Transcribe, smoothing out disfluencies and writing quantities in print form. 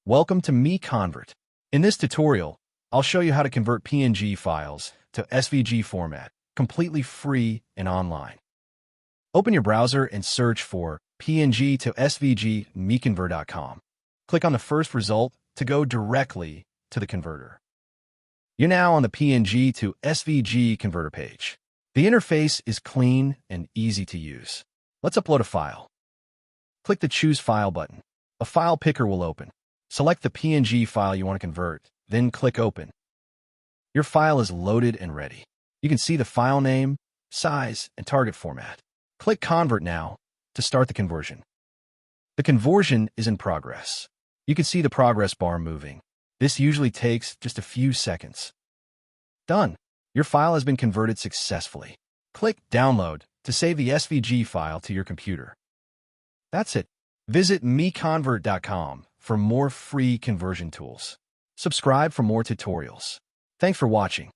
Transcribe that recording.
Welcome to MiConvert. In this tutorial, I'll show you how to convert PNG files to SVG format, completely free and online. Open your browser and search for PNG to SVG MiConvert.com. Click on the first result to go directly to the converter. You're now on the PNG to SVG converter page. The interface is clean and easy to use. Let's upload a file. Click the Choose File button. A file picker will open. Select the PNG file you want to convert, then click Open. Your file is loaded and ready. You can see the file name, size, and target format. Click Convert now to start the conversion. The conversion is in progress. You can see the progress bar moving. This usually takes just a few seconds. Done. Your file has been converted successfully. Click Download to save the SVG file to your computer. That's it. Visit MiConvert.com for more free conversion tools. Subscribe for more tutorials. Thanks for watching.